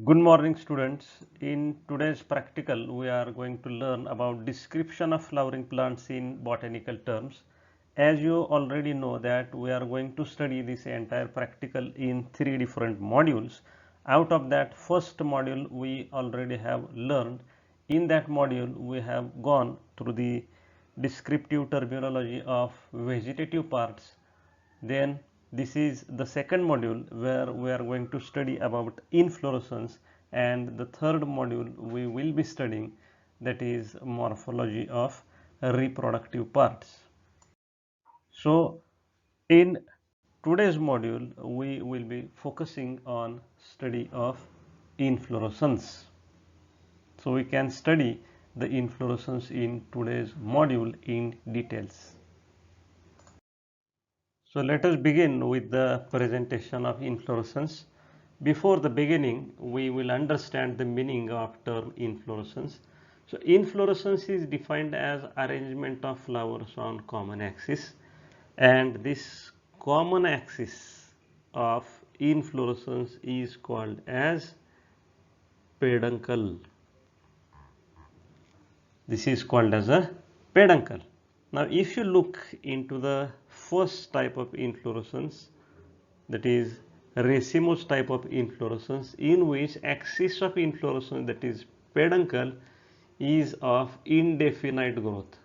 Good morning students. In today's practical we are going to learn about description of flowering plants in botanical terms. As you already know that we are going to study this entire practical in 3 different modules. Out of that first module we already have learned. In that module we have gone through the descriptive terminology of vegetative parts. Then this is the second module where we are going to study about inflorescence, and the third module we will be studying, that is morphology of reproductive parts. So in today's module we will be focusing on study of inflorescence. So we can study the inflorescence in today's module in details. So let us begin with the presentation of inflorescence. Before the beginning, we will understand the meaning of term inflorescence. So inflorescence is defined as arrangement of flowers on common axis, and this common axis of inflorescence is called as peduncle. This is called as a peduncle. Now if you look into the first type of inflorescence, that is racemose type of inflorescence, in which axis of inflorescence, that is peduncle, is of indefinite growth.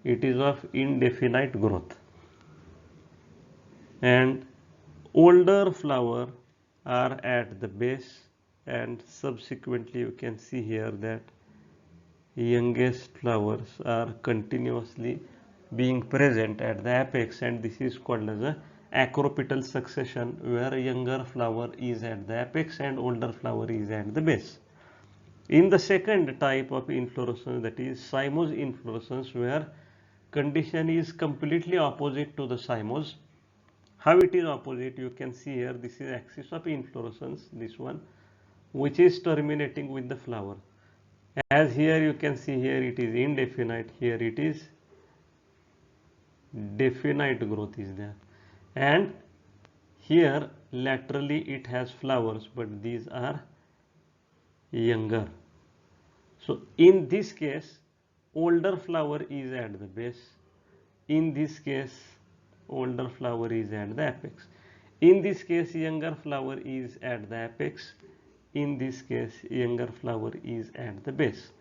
It is of indefinite growth, and older flower are at the base, and subsequently you can see here that youngest flowers are continuously being present at the apex, and this is called as a acropetal succession, where younger flower is at the apex and older flower is at the base. In the second type of inflorescence, that is cymose inflorescence, where condition is completely opposite to the cymose. How it is opposite? You can see here, this is axis of inflorescence, this one, which is terminating with the flower. As here you can see, here it is indefinite, here it is definite growth is there, and here laterally it has flowers, but these are younger. So in this case older flower is at the base, in this case older flower is at the apex, in this case younger flower is at the apex, in this case younger flower is at the base.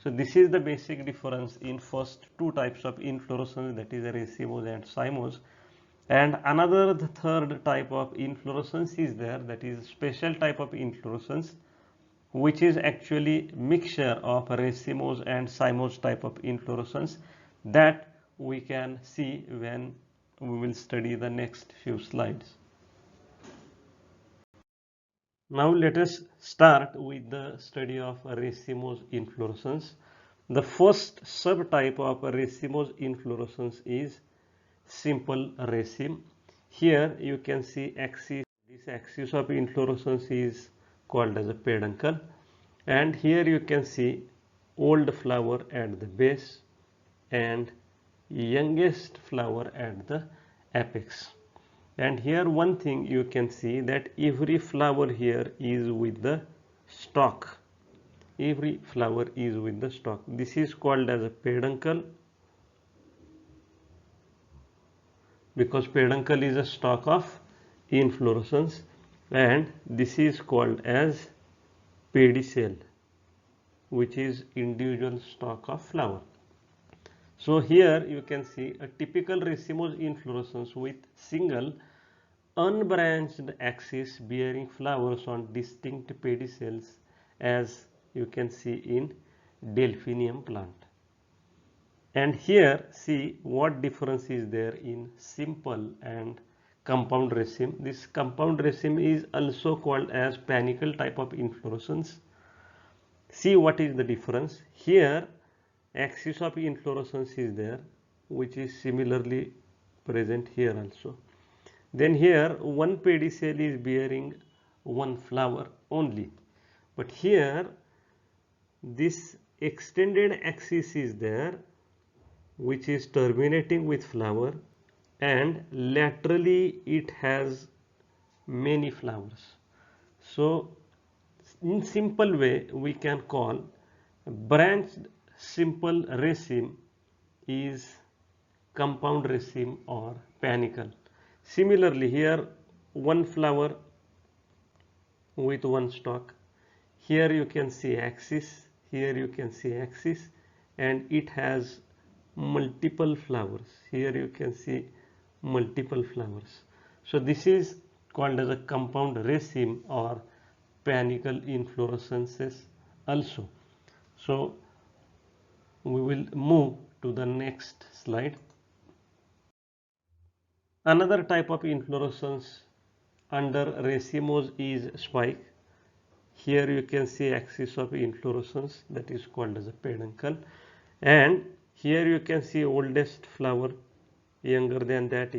So this is the basic difference in first two types of inflorescence, that is racemose and cymose. And another, the third type of inflorescence is there, that is special type of inflorescence, which is actually mixture of racemose and cymose type of inflorescence, that we can see when we will study the next few slides. Now let us start with the study of racemose inflorescence. The first subtype of racemose inflorescence is simple raceme. Here you can see axis, this axis of inflorescence is called as a peduncle, and here you can see old flower at the base and youngest flower at the apex. And here one thing you can see, that every flower here is with the stalk, every flower is with the stalk. This is called as a peduncle, because peduncle is a stalk of inflorescence, and this is called as pedicel, which is individual stalk of flower. So here you can see a typical racemose inflorescence with single unbranched axis bearing flowers on distinct pedicels, as you can see in delphinium plant. And here see what difference is there in simple and compound raceme. This compound raceme is also called as panicle type of inflorescence. See what is the difference. Here axis of inflorescence is there, which is similarly present here also. Then here one pedicel is bearing one flower only, but here this extended axis is there, which is terminating with flower, and laterally it has many flowers. So in simple way we can call branched simple raceme is compound raceme or panicle. Similarly, here one flower with one stalk. Here you can see axis, here you can see axis, and it has multiple flowers. Here you can see multiple flowers. So this is called as a compound raceme or panicle inflorescences also. So we will move to the next slide. Another type of inflorescence under racemose is spike. Here you can see axis of inflorescence, that is called as a peduncle, and here you can see oldest flower, younger than that,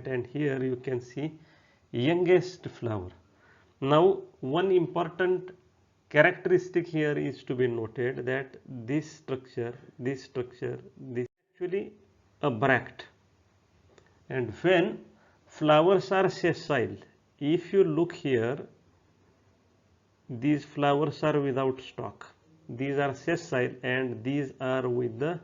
and here you can see youngest flower. Now one important characteristic here is to be noted that this structure this actually a bract, and when flowers are sessile, if you look here, these flowers are without stalk, these are sessile, and these are with the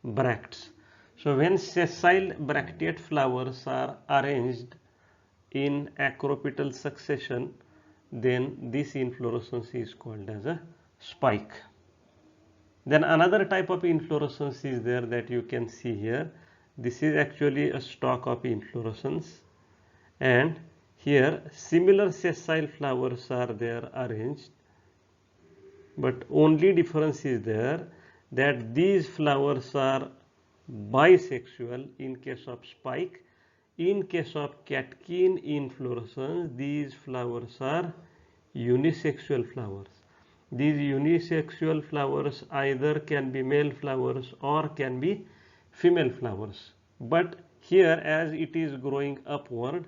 bracts. So when sessile bracteate flowers are arranged in acropetal succession, then this inflorescence is called as a spike. Then another type of inflorescence is there that you can see here. This is actually a stalk of inflorescence, and here similar sessile flowers are there arranged, but only difference is there that these flowers are bisexual in case of spike. In case of catkin inflorescence, these flowers are unisexual flowers. These unisexual flowers either can be male flowers or can be female flowers. But here, as it is growing upward,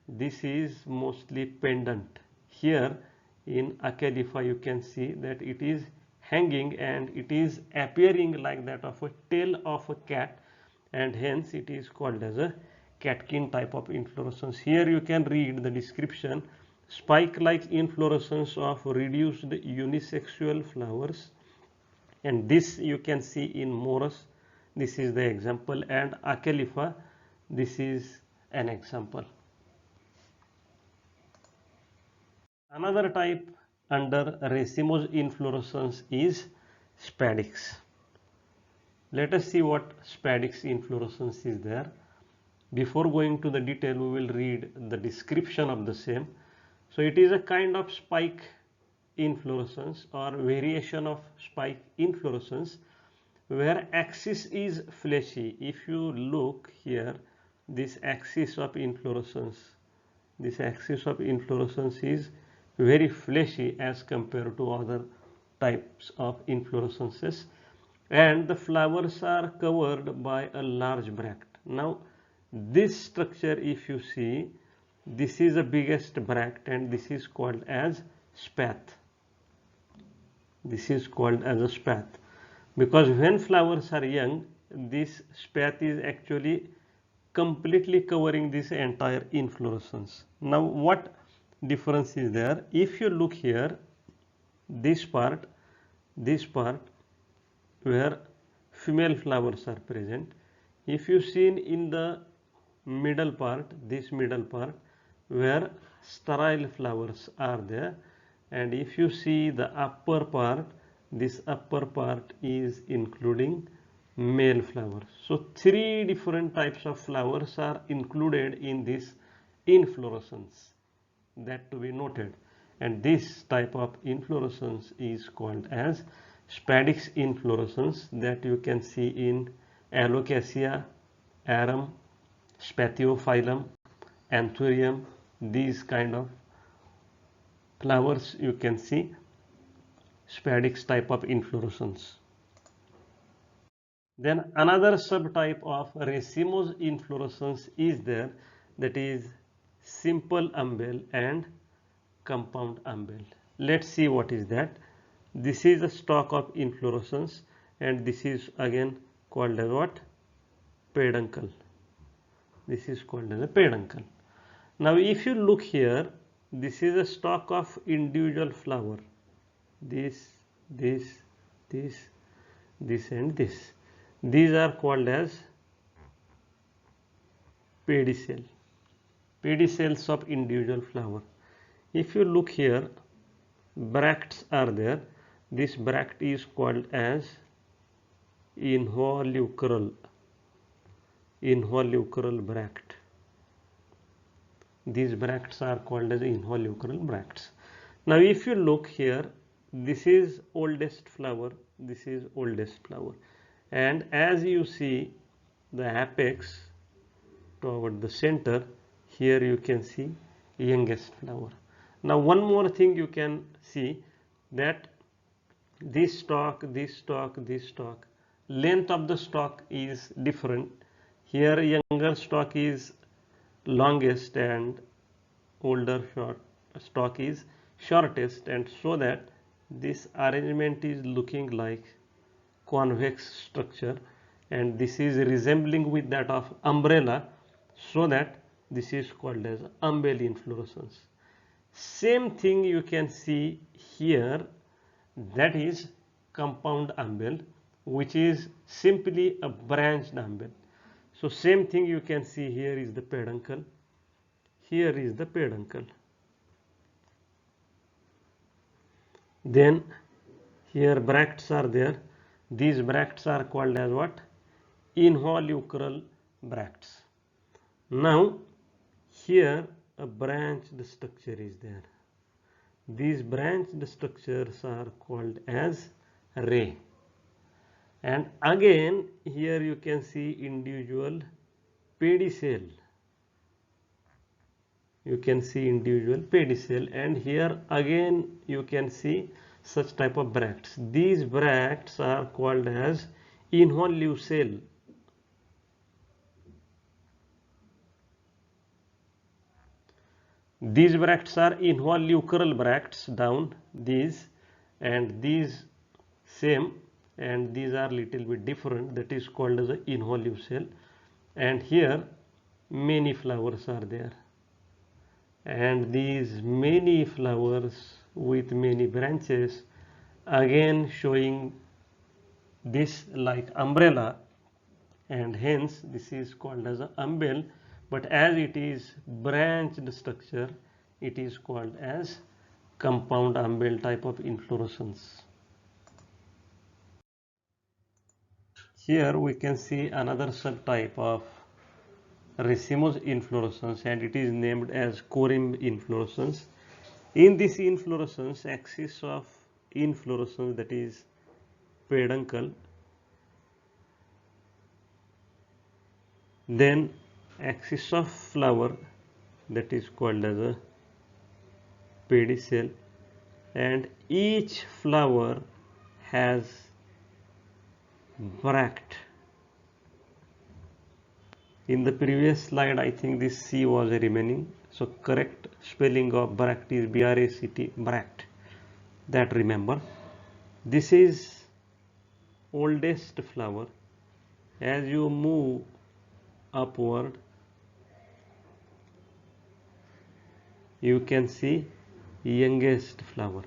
this is mostly pendant. Here in Acalypha you can see that it is hanging and it is appearing like that of a tail of a cat, and hence it is called as a catkin type of inflorescence. Here you can read the description: spike-like inflorescence of reduced unisexual flowers, and this you can see in Morus. This is the example, and Acalypha, this is an example. Another type under racemose inflorescence is spadix. Let us see what spadix inflorescence is there. Before going to the detail, we will read the description of the same. So it is a kind of spike inflorescence or variation of spike inflorescence where axis is fleshy. If you look here, this axis of inflorescence is very fleshy as compared to other types of inflorescences, and the flowers are covered by a large bract. Now this structure, if you see, this is the biggest bract and this is called as spathe. This is called as a spathe because when flowers are young, this spathe is actually completely covering this entire inflorescence. Now what difference is there? If you look here, this part where female flowers are present, if you see in the middle part, this middle part where sterile flowers are there, and if you see the upper part, this upper part is including male flowers. So three different types of flowers are included in this inflorescence, that to be noted, and this type of inflorescence is called as spadix inflorescence, that you can see in Alocasia, Arum, Spathiophilum, Anthurium. These kind of flowers you can see spadix type of inflorescence. Then another subtype of racemose inflorescence is there, that is simple umbel and compound umbel. Let's see what is that. This is a stalk of inflorescence, and this is again called as what? Peduncle. This is called as a peduncle. Now if you look here, this is a stalk of individual flower. This, this, this, this and this. These are called as pedicel. Pedicels of individual flower. If you look here, bracts are there. This bract is called as involucral bract. These bracts are called as involucral bracts. Now if you look here, this is oldest flower, this is oldest flower, and as you see the apex toward the center, here you can see youngest flower. Now one more thing you can see, that this stalk, length of the stalk is different. Here younger stalk is longest and older stalk is shortest, and so that this arrangement is looking like convex structure, and this is resembling with that of umbrella, so that this is called as umbel inflorescence. Same thing you can see here, that is compound umbel, which is simply a branched umbel. So same thing you can see, here is the peduncle, here is the peduncle. Then here bracts are there. These bracts are called as what? Involucral bracts. Now here a branched structure is there. These branched structures are called as ray. And again here you can see individual pedicel. You can see individual pedicel, and here again you can see such type of bracts. These bracts are called as involucral. These bracts are involucral bracts down, these and these same, and these are little bit different, that is called as a involucral. And here many flowers are there, and these many flowers with many branches, again showing this like umbrella, and hence this is called as a umbel. But as it is branched structure, it is called as compound umbel type of inflorescence. Here we can see another subtype of racemose inflorescence, and it is named as corymb inflorescence. In this inflorescence, axis of inflorescence, that is peduncle, then axis of flower, that is called as a pedicel, and each flower has bract. In the previous slide, I think this C was remaining, so correct spelling of bract is BRACT, bract, that remember. This is oldest flower. As you move upward, you can see youngest flower.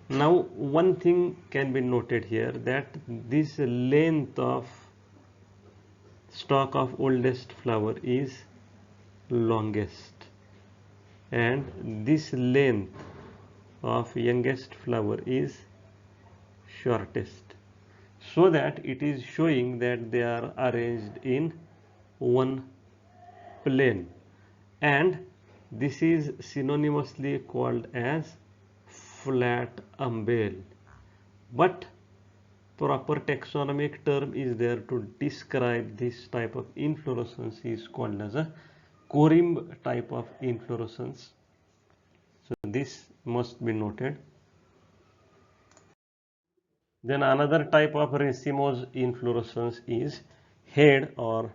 Now one thing can be noted here, that this length of stalk of oldest flower is longest, and this length of youngest flower is shortest, so that it is showing that they are arranged in one plane, and this is synonymously called as flat umbel. But proper taxonomic term is there to describe this type of inflorescence, is called as a corymb type of inflorescence. So this must be noted. Then another type of racemose inflorescence is head or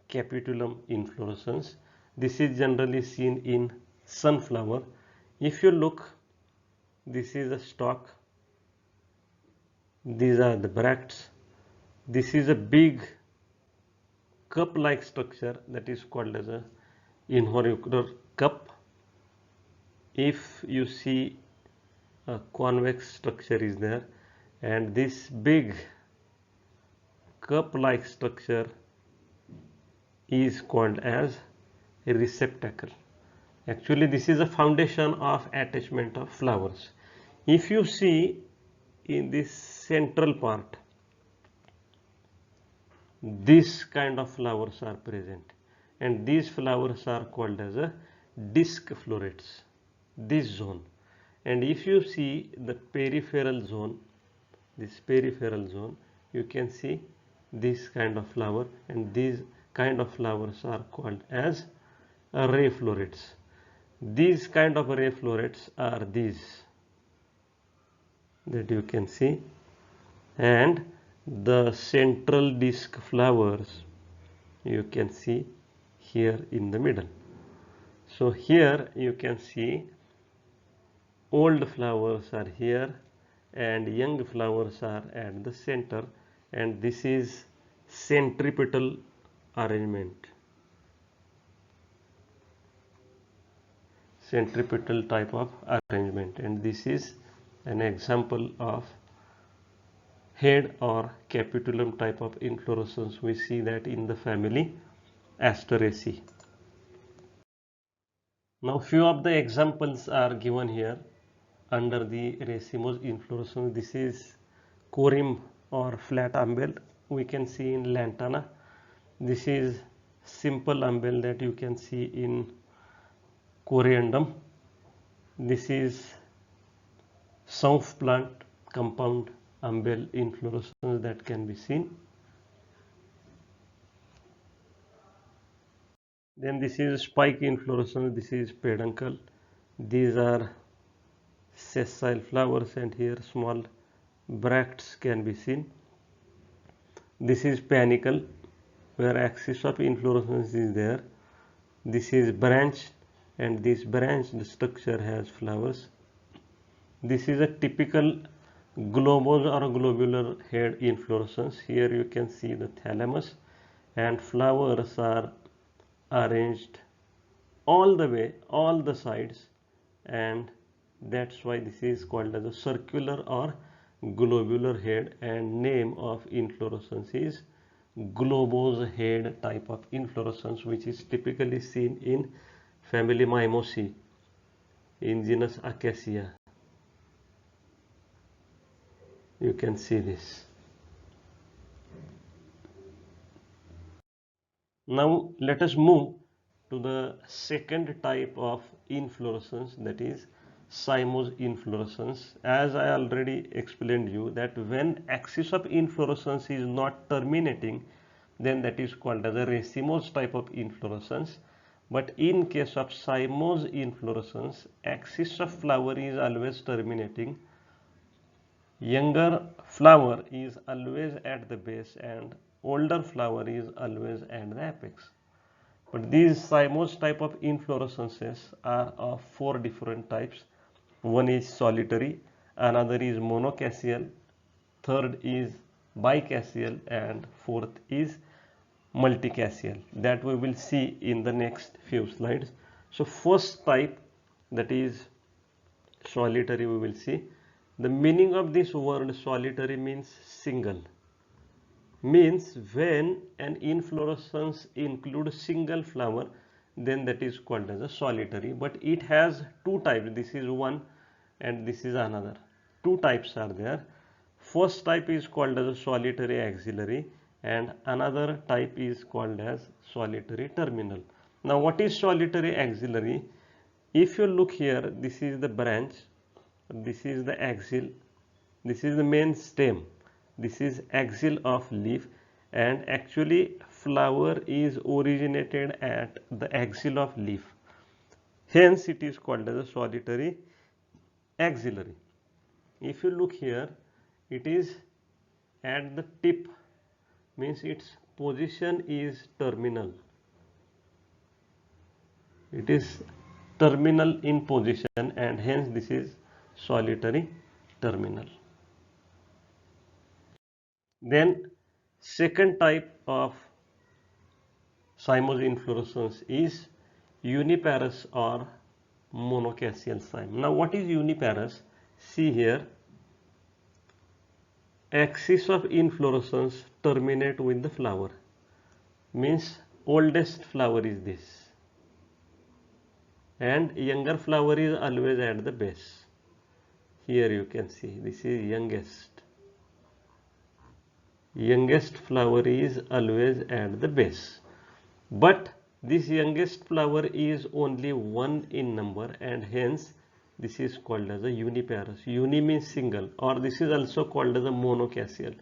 capitulum inflorescence. This is generally seen in sunflower. If you look, this is a stalk, these are the bracts, this is a big cup like structure, that is called as a involucral cup. If you see a convex structure is there, and this big cup like structure is called as a receptacle. Actually this is a foundation of attachment of flowers. If you see in this central part, this kind of flowers are present, and these flowers are called as a disc florets, this zone. And if you see the peripheral zone, this peripheral zone, you can see this kind of flower, and these kind of flowers are called as ray florets. These kind of ray florets are these that you can see, and the central disc flowers you can see here in the middle. So here you can see old flowers are here and young flowers are at the center, and this is centripetal arrangement, centripetal type of arrangement, and this is an example of head or capitulum type of inflorescence. We see that in the family Asteraceae. Now few of the examples are given here under the racemose inflorescence. This is corymb or flat umbel we can see in lantana. This is simple umbel that you can see in coriandrum. This is South plant compound umbel inflorescence that can be seen. Then this is spike inflorescence, this is peduncle. These are sessile flowers, and here small bracts can be seen. This is panicle, where axis of inflorescence is there. This is branch, and this branched structure has flowers. This is a typical globose or globular head inflorescence. Here you can see the thalamus, and flowers are arranged all the way, all the sides, and that's why this is called as a circular or globular head, and name of inflorescence is globose head type of inflorescence, which is typically seen in family Mimosae in genus Acacia. You can see this. Now let us move to the second type of inflorescence, that is cymose inflorescence. As I already explained you that when axis of inflorescence is not terminating, then that is called as a racemose type of inflorescence. But in case of cymose inflorescence, axis of flower is always terminating. Younger flower is always at the base and older flower is always at the apex. But these cymose type of inflorescences are of four different types. One is solitary, another is monocaseal, third is bicaseal, and fourth is multicaseal. That we will see in the next few slides. So first type, that is solitary, we will see. The meaning of this word solitary means single. Means when an inflorescence includes single flower, then that is called as a solitary. But it has two types. This is one and this is another. Two types are there. First type is called as a solitary axillary, and another type is called as solitary terminal. Now what is solitary axillary? If you look here, this is the branch, this is the axil, this is the main stem, this is axil of leaf, and actually flower is originated at the axil of leaf. Hence it is called as a solitary axillary. If you look here, it is at the tip, means its position is terminal. It is terminal in position, and hence this is solitary terminal. Then second type of cymose inflorescence is uniparous or monocasyal cyme. Now what is uniparous? See here, axis of inflorescence terminate with the flower, means oldest flower is this, and younger flower is always at the base. Here you can see this is youngest flower is always at the base, but this youngest flower is only one in number, and hence this is called as a uniparous. Uni means single, or this is also called as a monocasyal.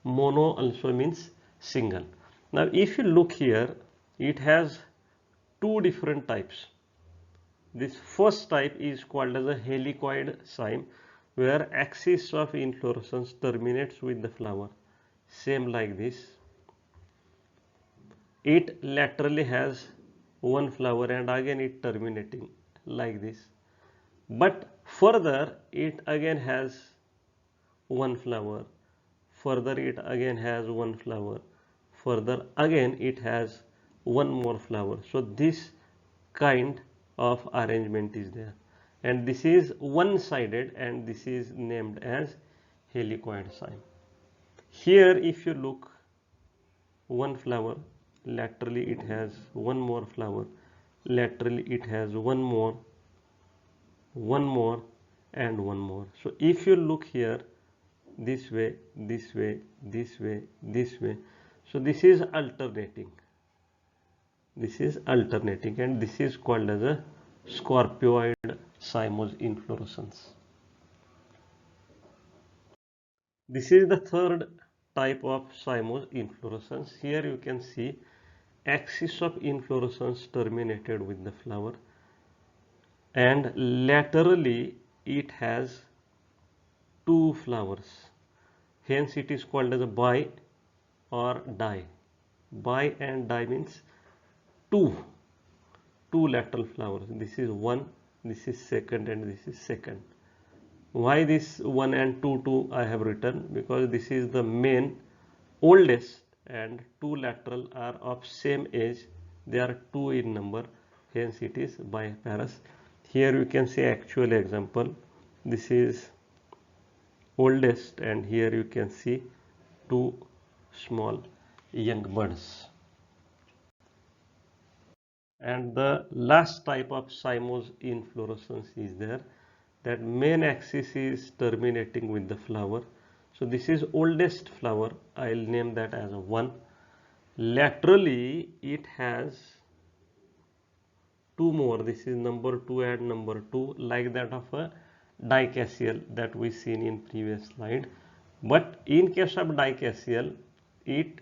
Mono also means single. Now if you look here, it has two different types. This first type is called as a helicoid cyme, where axis of inflorescence terminates with the flower, same like this. It laterally has one flower and again it terminating like this, but further it again has one flower, further it again has one flower, further again it has one more flower. So this kind of arrangement is there, and this is one-sided, and this is named as helicoid cyme. Here if you look, one flower, laterally it has one more flower, laterally it has one more, and one more. So if you look here, this way, this way, this way, this way, so this is alternating, and this is called as a scorpioid cymose inflorescence. This is the third type of cymose inflorescence. Here you can see axis of inflorescence terminated with the flower, and laterally it has two flowers, hence it is called as a bi or di. Bi and di means two lateral flowers. This is one, this is second, and this is second. Why this 1 and 2 I have written? Because this is the main oldest, and two lateral are of same age, they are 2 in number, hence it is biparous. Here you can see actual example, this is oldest, and here you can see two small young buds. And the last type of cymose inflorescence is there, that main axis is terminating with the flower. So this is oldest flower, I'll name that as a 1. Laterally it has two more, this is number 2 and number 2, like that of a dicasyal that we seen in previous slide. But in case of dicasyal, it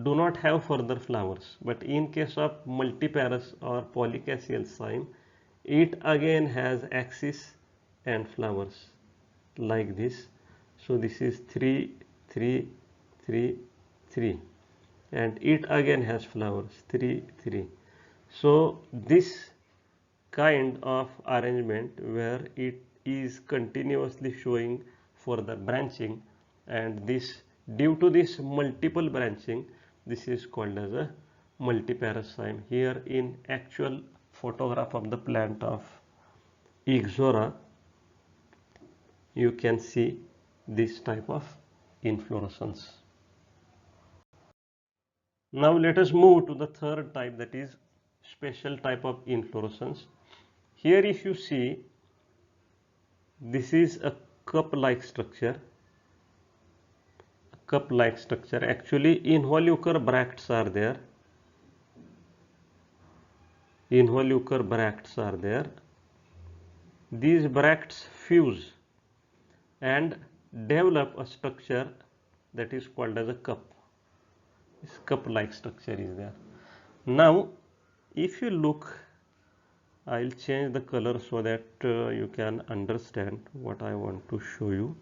do not have further flowers, but in case of multiparous or polycasyal cyme, it again has axis and flowers like this. So this is 3, 3, 3, 3, and it again has flowers 3, 3. So this kind of arrangement where it is continuously showing further branching, and this due to this multiple branching, this is called as a multiparous cyme. Here in actual photograph of the plant of Ixora, you can see this type of inflorescence. Now let us move to the third type, that is special type of inflorescence. Here if you see, this is a cup-like structure. Actually involucre bracts are there. These bracts fuse and develop a structure that is called as a cup. This cup-like structure is there. Now if you look, I'll change the color so that you can understand what I want to show you.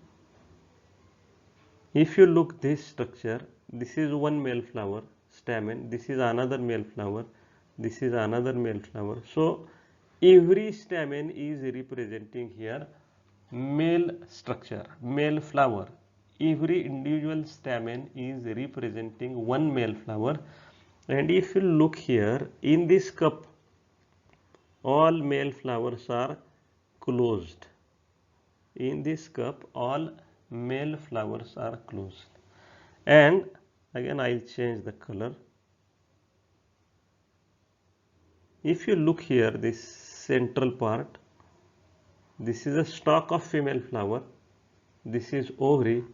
If you look this structure, this is one male flower stamen, this is another male flower, this is another male flower. So every stamen is representing here male structure, male flower. Every individual stamen is representing one male flower. And if you look here in this cup, all male flowers are closed. In this cup all male flowers are closed. And again I'll change the color. If you look here, this central part, this is a stalk of female flower, this is ovary,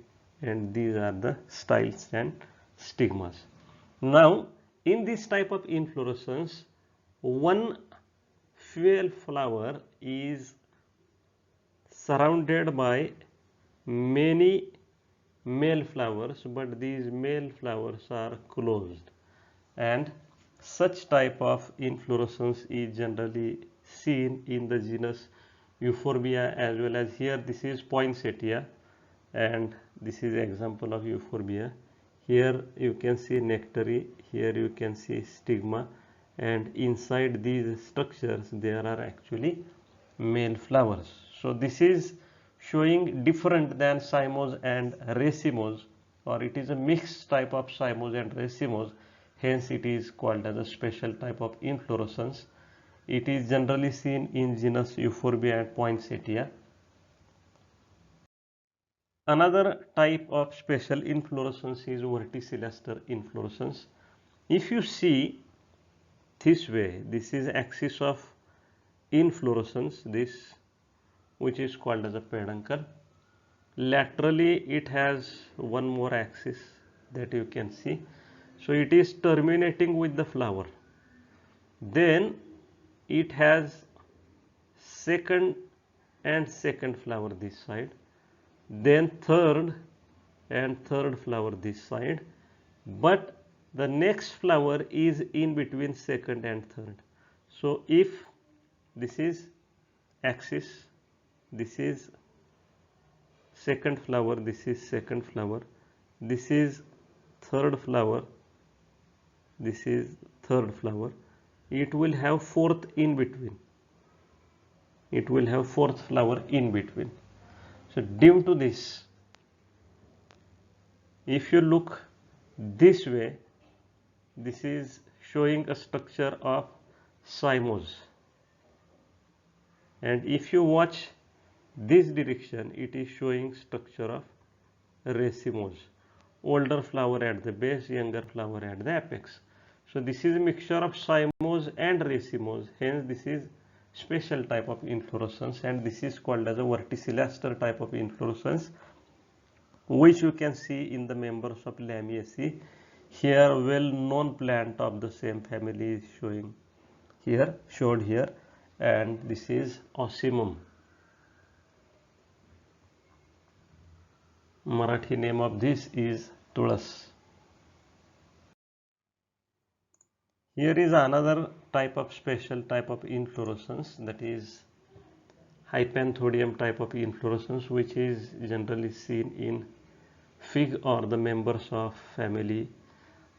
and these are the styles and stigmas. Now in this type of inflorescence, one female flower is surrounded by many male flowers, but these male flowers are closed, and such type of inflorescence is generally seen in the genus Euphorbia, as well as here this is poinsettia, and this is example of Euphorbia. Here you can see nectary, here you can see stigma, and inside these structures there are actually male flowers. So this is showing different than cymose and racemose, or it is a mixed type of cymose and racemose, hence it is called as a special type of inflorescence. It is generally seen in genus Euphorbia and poinsettia. Another type of special inflorescence is verticilluster inflorescence. If you see this way, this is axis of inflorescence, this which is called as a peduncle. Laterally it has one more axis that you can see. So it is terminating with the flower. Then it has second and second flower this side, then third and third flower this side, but the next flower is in between second and third. So if this is axis, this is second flower, this is second flower, this is third flower, this is third flower, it will have fourth in between, it will have fourth flower in between. So due to this, if you look this way, this is showing a structure of cymose, and if you watch this direction, it is showing structure of racemose, older flower at the base, younger flower at the apex. So this is a mixture of cymose and racemose, hence this is special type of inflorescence, and this is called as a verticilluster type of inflorescence, which you can see in the members of Lamiaceae. Here well known plant of the same family is showing here, showed here, and this is Ocimum. Marathi name of this is Tulas. Here is another type of special type of inflorescence, that is Hypanthodium type of inflorescence, which is generally seen in fig or the members of family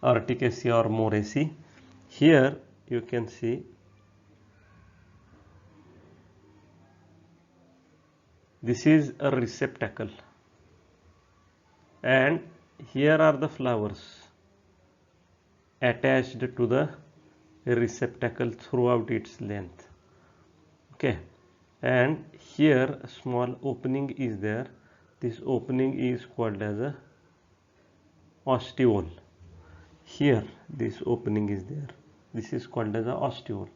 Urticaceae or Moraceae. Here you can see this is a receptacle, and here are the flowers attached to the receptacle throughout its length. Okay, and here a small opening is there. This opening is called as a ostiole. Here this opening is there, this is called as a ostiole,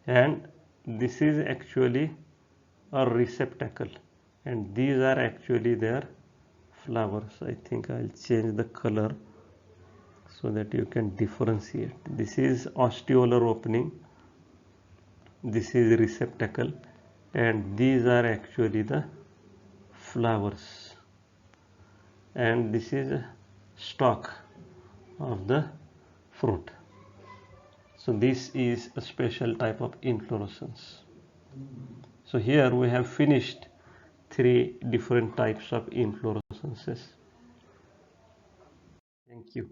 and this is actually a receptacle, and these are actually their flowers. I think I'll change the color so that you can differentiate. This is osteolar opening, this is receptacle, and these are actually the flowers, and this is a stalk of the fruit. So this is a special type of inflorescence. So here we have finished 3 different types of inflorescences. Thank you.